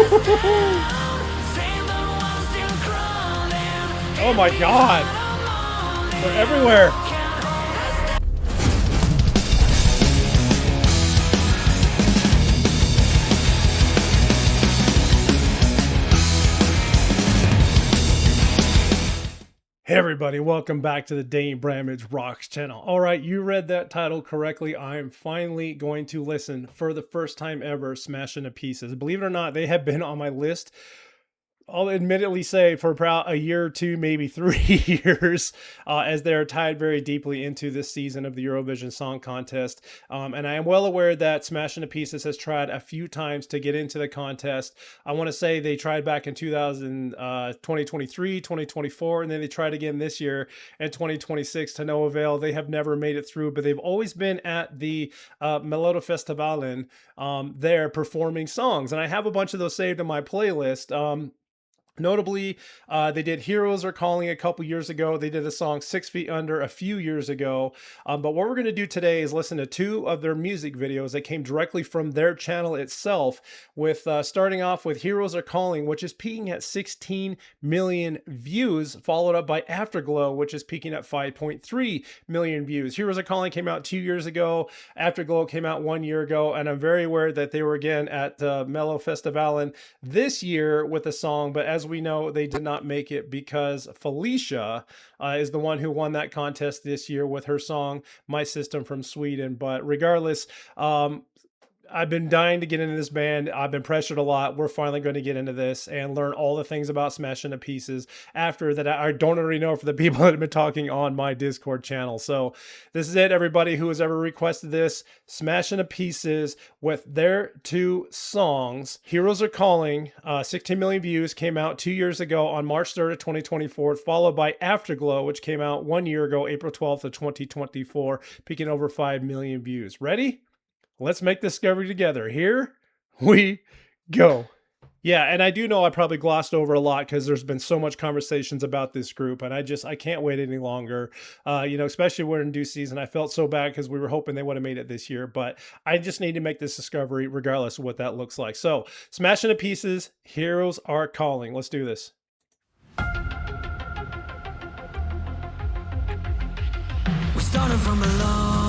Oh my god! They're everywhere! Hey everybody, welcome back to the danebramageROCKS channel. Alright, you read that title correctly. I am finally going to listen for the first time ever Smash Into Pieces. Believe it or not, they have been on my list, I'll admittedly say, for about a year or two, maybe 3 years, as they're tied very deeply into this season of the Eurovision Song Contest. And I am well aware that Smash Into Pieces has tried a few times to get into the contest. I want to say they tried back in 2023, 2024, and then they tried again this year in 2026 to no avail. They have never made it through, but they've always been at the Melodifestivalen there performing songs. And I have a bunch of those saved in my playlist. Notably, they did Heroes Are Calling a couple years ago. They did a song 6 Feet Under a few years ago. But what we're going to do today is listen to 2 of their music videos that came directly from their channel itself, with starting off with Heroes Are Calling, which is peaking at 16 million views, followed up by Afterglow, which is peaking at 5.3 million views. Heroes Are Calling came out 2 years ago. Afterglow came out 1 year ago. And I'm very aware that they were again at Melodifestivalen this year with a song, but as we know, they did not make it because Felicia is the one who won that contest this year with her song My System from Sweden. But regardless, I've been dying to get into this band. I've been pressured a lot. We're finally going to get into this and learn all the things about Smash Into Pieces after that I don't already know for the people that have been talking on my Discord channel. So this is it, everybody who has ever requested this. Smash Into Pieces with their 2 songs. Heroes Are Calling, 16 million views, came out 2 years ago on March 3rd of 2024, followed by Afterglow, which came out 1 year ago, April 12th of 2024, peaking over 5 million views. Ready? Let's make discovery together. Here we go. Yeah, and I do know I probably glossed over a lot because there's been so much conversations about this group, and I can't wait any longer. Especially we're in due season. I felt so bad because we were hoping they would have made it this year, but I just need to make this discovery regardless of what that looks like. So, Smash Into Pieces, Heroes Are Calling. Let's do this. We started from below.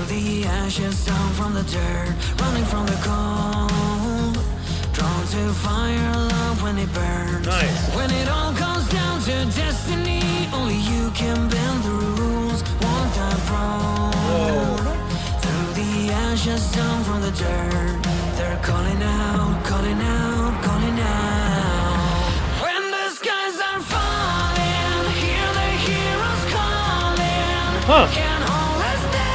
The ashes down from the dirt, running from the cold, drawn to fire, love when it burns. Nice. When it all comes down to destiny, only you can bend the rules. Walk that road. Through the ashes down from the dirt, they're calling out, calling out, calling out. When the skies are falling, hear the heroes calling. Can't hold us down.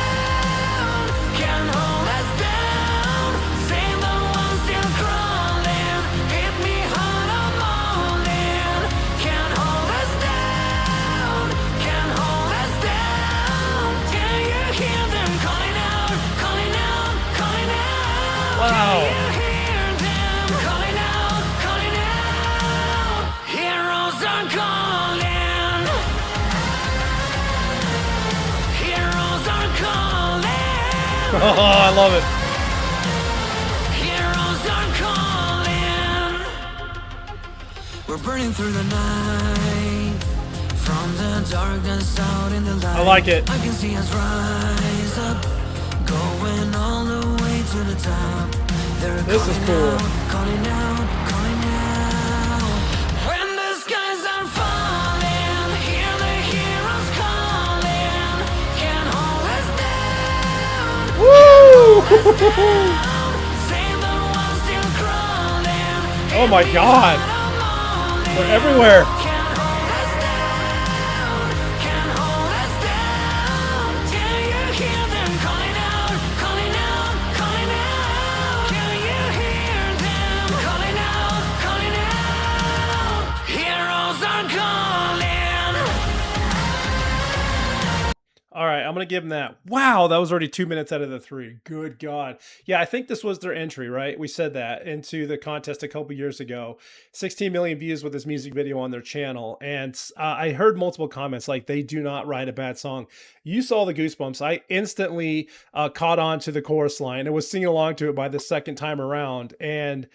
Wow. Heroes are calling. Heroes are calling. Oh, I love it. Heroes are calling. We're burning through the night, from the darkness out in the light. I like it. I can see us rise up, going all the way to the top. They're this is cool. Out, calling out, calling out. When the skies are falling, hear the heroes calling. Can't hold us down. Woo! Save the ones still crawling. Oh my god. They're everywhere. All right, I'm going to give them that. Wow, that was already 2 minutes out of the 3. Good God. Yeah, I think this was their entry, right? We said that into the contest a couple years ago. 16 million views with this music video on their channel. And I heard multiple comments like they do not write a bad song. You saw the Goosebumps. I instantly caught on to the chorus line and was singing along to it by the second time around. And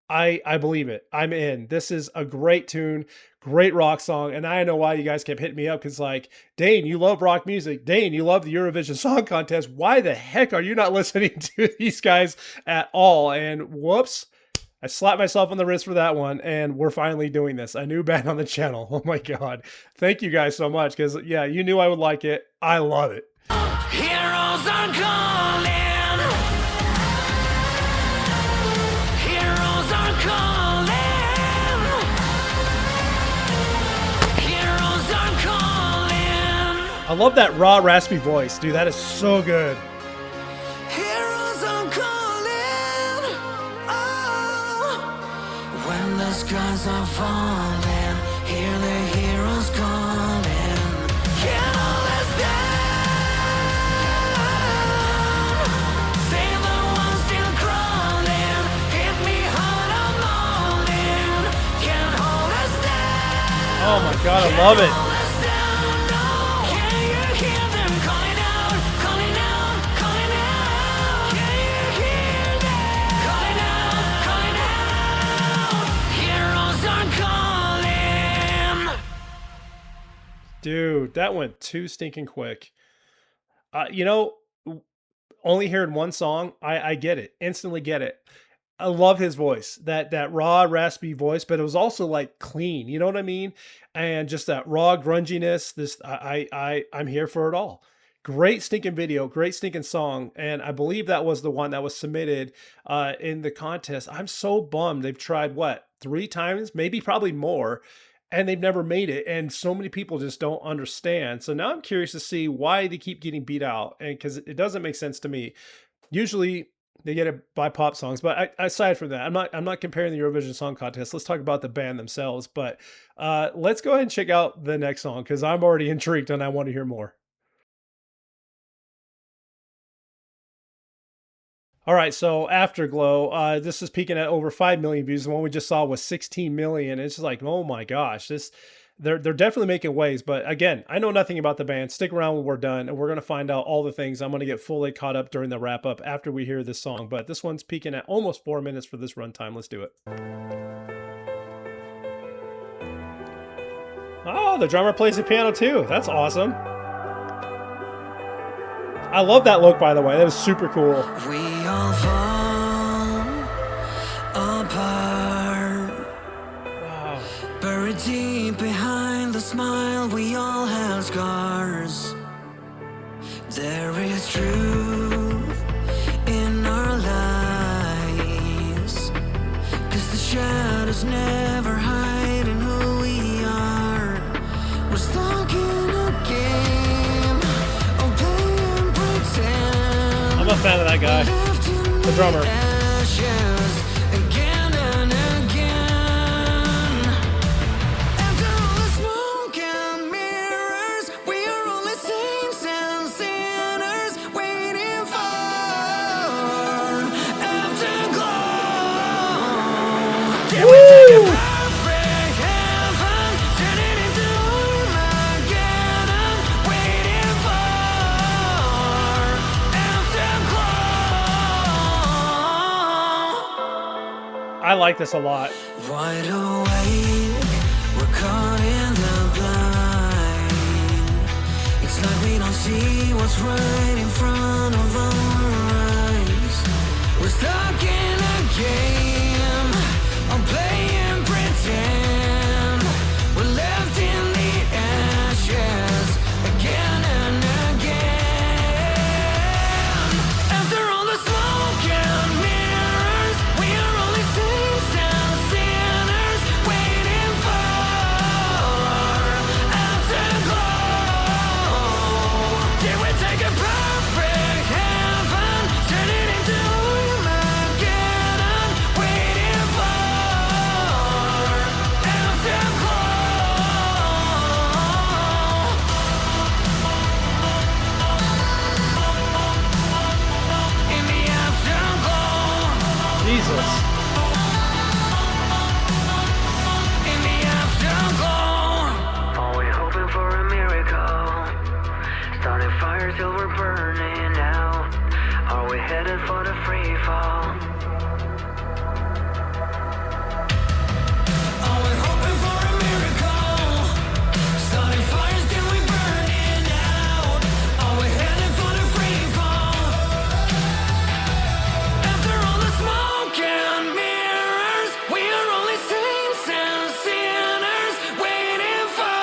I believe it. I'm in. This is a great tune, great rock song. And I know why you guys kept hitting me up, because like, Dane, you love rock music. Dane, you love the Eurovision Song Contest. Why the heck are you not listening to these guys at all? And whoops, I slapped myself on the wrist for that one. And we're finally doing this. A new band on the channel. Oh my God. Thank you guys so much. Because yeah, you knew I would like it. I love it. Heroes are calling. Heroes are calling. Heroes are calling. I love that raw, raspy voice, dude. That is so good. Heroes are calling. Oh, when the skies are falling, hear the heroes calling. Can all is down. Save the ones still crawling. Hit me hard, I'm all in. Can't hold us down. Oh my God, I love it. Hold us down, no. Can you hear them calling out, calling out, calling out? Can you hear them calling out, calling out? Heroes are calling. Dude, that went too stinking quick. You know, only hearing one song, I get it. Instantly get it. I love his voice, that raw, raspy voice, but it was also like clean. You know what I mean? And just that raw grunginess. I'm here for it all. Great stinking video, great stinking song, and I believe that was the one that was submitted in the contest. I'm so bummed. They've tried what, 3 times, maybe probably more, and they've never made it. And so many people just don't understand. So now I'm curious to see why they keep getting beat out, and because it doesn't make sense to me. Usually they get it by pop songs, but aside from that, I'm not comparing the Eurovision Song Contest. Let's talk about the band themselves. But let's go ahead and check out the next song, because I'm already intrigued and I want to hear more. All right, so Afterglow, this is peaking at over 5 million views. The one we just saw was 16 million. It's just like, oh my gosh, they're definitely making waves. But again, I know nothing about the band. Stick around when we're done, and we're going to find out all the things. I'm going to get fully caught up during the wrap up after we hear this song. But this one's peaking at almost 4 minutes for this runtime. Let's do it. Oh, the drummer plays the piano too. That's awesome. I love that look, by the way. That was super cool. We all fall apart. Wow. Buried deep behind the smile, we all have scars. There is truth in our lives, 'cause the shadows never hide in who we are. We're stuck in a game of play and pretend. I'm a fan of that guy, the drummer. Ashes again and again. After all the smoke and mirrors, we are only saints and sinners waiting for Afterglow. Can we take a perfect heaven, turn it into Armageddon, waiting for Afterglow. I like this a lot. Wide awake, we're caught in the blind. It's like we don't see what's right in front of our eyes. We're stuck in a game of play and pretend. We're left in the ashes again and again. After all the smoke and mirrors, we are only saints and sinners waiting for Afterglow. Can we take a perfect heaven, turn it into Armageddon, Jesus. In the afterglow, always hoping for a miracle. Starting fires till we're burning out. Are we headed for the free fall? Are we hoping for a miracle? Starting fires till we're burning out. Are we headed for the free fall? After all the smoke and mirrors, we are only saints and sinners waiting for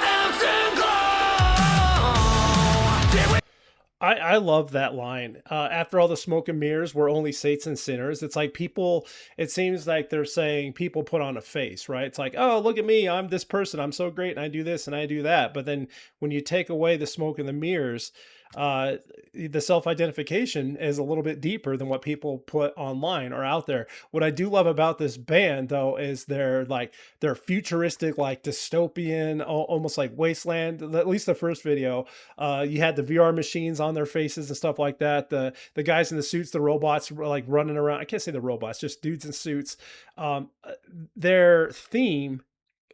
afterglow. I love that line. After all the smoke and mirrors, we're only saints and sinners. It's like people, it seems like they're saying people put on a face, right? It's like, oh, look at me. I'm this person. I'm so great. And I do this and I do that. But then when you take away the smoke and the mirrors, the self-identification is a little bit deeper than what people put online or out there. What I do love about this band though is they're futuristic, like dystopian, almost like wasteland. At least the first video, you had the VR machines on their faces and stuff like that. The guys in the suits, the robots were like running around. I can't say the robots, just dudes in suits. Their theme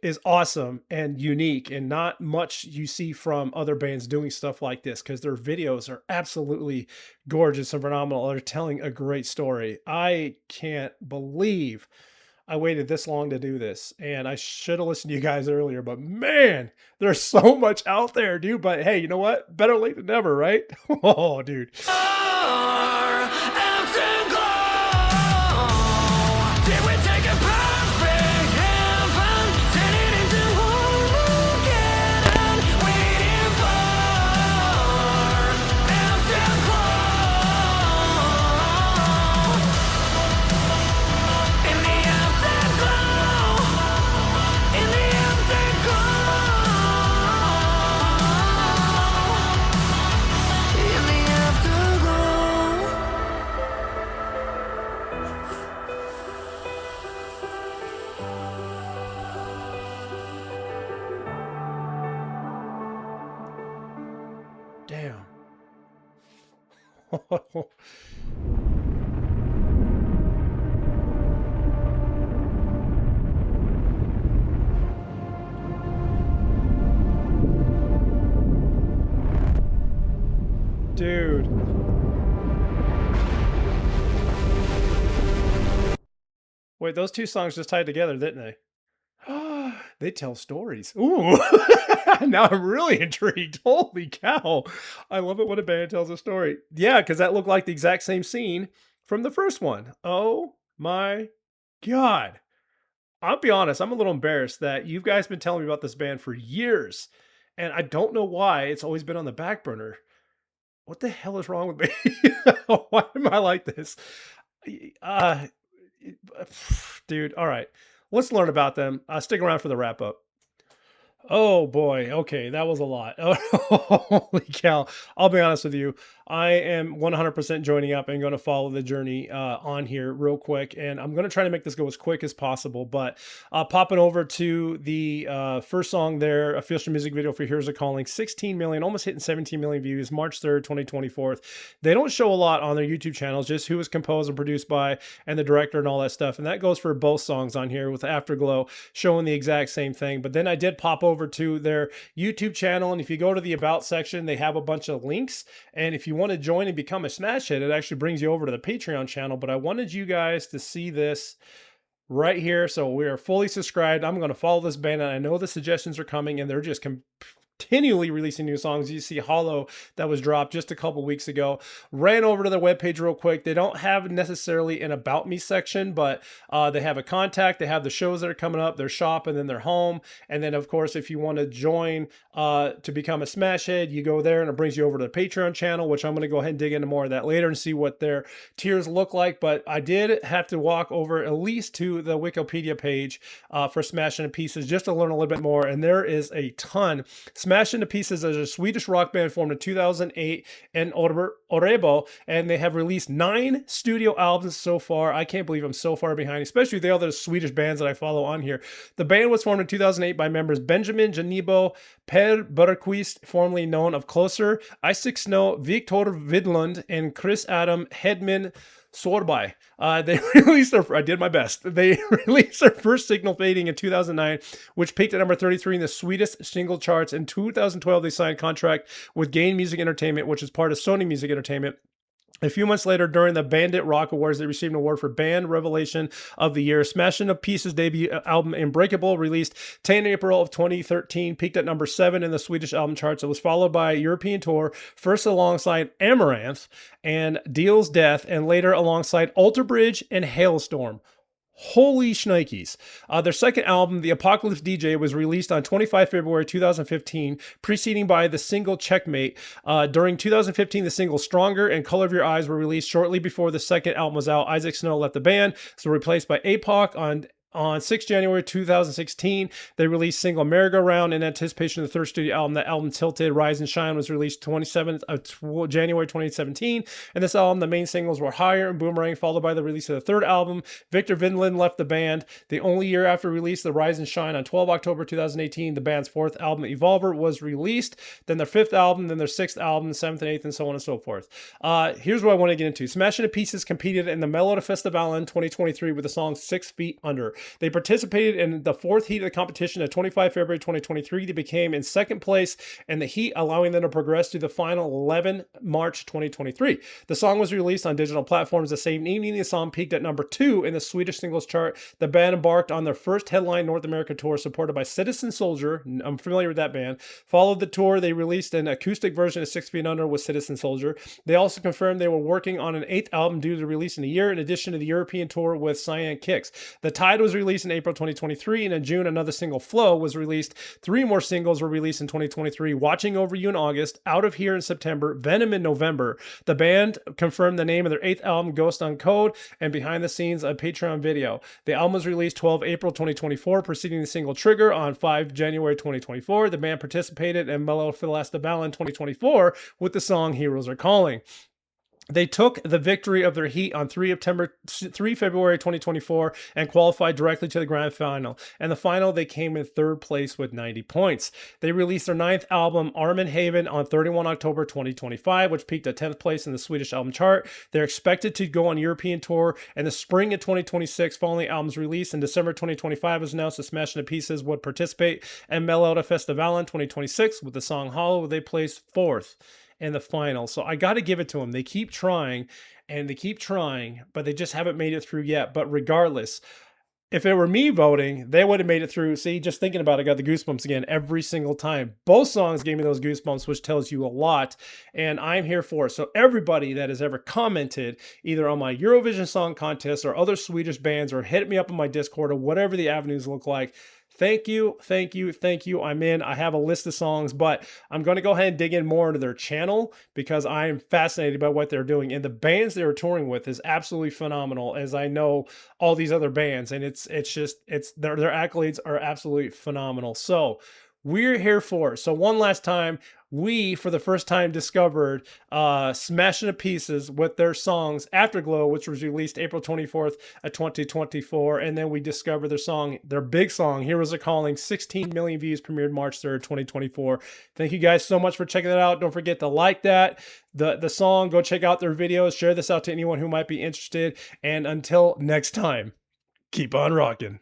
is awesome and unique, and not much you see from other bands doing stuff like this, because their videos are absolutely gorgeous and phenomenal. They're telling a great story. I can't believe I waited this long to do this, and I should have listened to you guys earlier, but man, there's so much out there, dude. But hey, you know what? Better late than never, right? Oh, dude. Did we take a perfect heaven, turn it into Armageddon, waiting for afterglow? In the afterglow, in the afterglow, in the afterglow. Damn. Dude. Wait, those two songs just tied together, didn't they? They tell stories. Ooh. Now I'm really intrigued. Holy cow. I love it when a band tells a story. Yeah, because that looked like the exact same scene from the first one. Oh my God. I'll be honest, I'm a little embarrassed that you guys been telling me about this band for years, and I don't know why it's always been on the back burner. What the hell is wrong with me? Why am I like this? Uh, dude, all right. Let's learn about them. Stick around for the wrap up. Oh boy. Okay, that was a lot. Holy cow. I'll be honest with you. I am 100% joining up and going to follow the journey on here real quick. And I'm going to try to make this go as quick as possible. But popping over to the first song there, official music video for Here's a Calling, 16 million, almost hitting 17 million views, March 3rd, 2024. They don't show a lot on their YouTube channels, just who was composed and produced by and the director and all that stuff. And that goes for both songs on here, with Afterglow showing the exact same thing. But then I did pop over to their YouTube channel, and if you go to the About section, they have a bunch of links. And if you want to join and become a SmashHead, it actually brings you over to the Patreon channel. But I wanted you guys to see this right here. So we are fully subscribed. I'm going to follow this band, and I know the suggestions are coming, and they're just continually releasing new songs. You see Hollow, that was dropped just a couple weeks ago. Ran over to their webpage real quick. They don't have necessarily an About Me section, but they have a contact. They have the shows that are coming up, their shop, and then their home. And then, of course, if you want to join to become a SmashHead, you go there, and it brings you over to the Patreon channel, which I'm going to go ahead and dig into more of that later and see what their tiers look like. But I did have to walk over at least to the Wikipedia page for Smash Into Pieces just to learn a little bit more. And there is a ton. Smash Into Pieces is a Swedish rock band formed in 2008 in Jennebo, and they have released 9 studio albums so far. I can't believe I'm so far behind, especially with the other Swedish bands that I follow on here. The band was formed in 2008 by members Benjamin Jennebo, Per Bergquist, formerly known of Closer, Isaac Snow, Victor Vidlund, and Chris Adam Hedman Sörbye. They released their, I did my best. They released their first single, Fading, in 2009, which peaked at number 33 in the Swedish single charts. In 2012, they signed a contract with Gain Music Entertainment, which is part of Sony Music Entertainment. A few months later, during the Bandit Rock Awards, they received an award for Band Revelation of the Year. Smashing Up Pieces' debut album, Unbreakable, released 10 April of 2013, peaked at number 7 in the Swedish album charts. It was followed by a European tour, first alongside Amaranth and Deal's Death, and later alongside Alter Bridge and Hailstorm. Holy shnikes. Their second album, The Apocalypse DJ, was released on 25 February 2015, preceding by the single Checkmate. During 2015, the single Stronger and Color of Your Eyes were released shortly before the second album was out. Isaac Snow left the band, so replaced by APOC. On 6 January 2016, they released single Merry-Go-Round in anticipation of the third studio album. That album, Tilted, Rise and Shine, was released 27th of January 2017. And this album, the main singles were Higher and Boomerang, followed by the release of the third album. Victor Vinland left the band the only year after release. The Rise and Shine on 12 October 2018. The band's fourth album, Evolver, was released. Then their fifth album, then their sixth album, seventh and eighth, and so on and so forth. Here's what I want to get into. Smashing Up Pieces competed in the Melodifestivalen 2023 with the song 6 Feet Under. They participated in the fourth heat of the competition at 25 February 2023. They became in second place in the heat, allowing them to progress to the final 11 March 2023. The song was released on digital platforms the same evening. The song peaked at number 2 in the Swedish singles chart. The band embarked on their first headline North America tour, supported by Citizen Soldier. I'm familiar with that band. Followed the tour, they released an acoustic version of 6 Feet Under with Citizen Soldier. They also confirmed they were working on an 8th album due to release in a year, in addition to the European tour with Cyan Kicks. The Tide was released in April 2023, and in June, another single, Flow, was released. 3 more singles were released in 2023, Watching Over You in August, Out of Here in September, Venom in November. The band confirmed the name of their 8th album, Ghost on Code, and behind the scenes, a Patreon video. The album was released 12 April 2024, preceding the single Trigger on 5 January 2024. The band participated in Melodifestivalen 2024 with the song Heroes Are Calling. They took the victory of their heat on 3 February 2024 and qualified directly to the grand final. And the final, they came in third place with 90 points. They released their 9th album, Arm and Haven, on 31 October 2025, which peaked at 10th place in the Swedish album chart. They're expected to go on European tour in the spring of 2026 following the album's release. In December 2025, it was announced that Smashing Up Pieces would participate in Melodifestivalen 2026 with the song Hollow. They placed 4th in the final. So I got to give it to them. They keep trying and they keep trying, but they just haven't made it through yet. But regardless, if it were me voting, they would have made it through. See, just thinking about it, I got the goosebumps again every single time. Both songs gave me those goosebumps, which tells you a lot, and I'm here for it. So everybody that has ever commented either on my Eurovision Song Contest or other Swedish bands, or hit me up on my Discord or whatever the avenues look like, thank you, thank you, thank you. I'm in. I have a list of songs, but I'm going to go ahead and dig in more into their channel because I am fascinated by what they're doing. And the bands they're touring with is absolutely phenomenal, as I know all these other bands. And it's their accolades are absolutely phenomenal. So we're here for it. So one last time, we, for the first time, discovered Smashing Up Pieces with their songs Afterglow, which was released April 24th of 2024. And then we discovered their song, their big song, Heroes Are Calling, 16 million views, premiered March 3rd, 2024. Thank you guys so much for checking that out. Don't forget to like that, the song, go check out their videos, share this out to anyone who might be interested. And until next time, keep on rocking.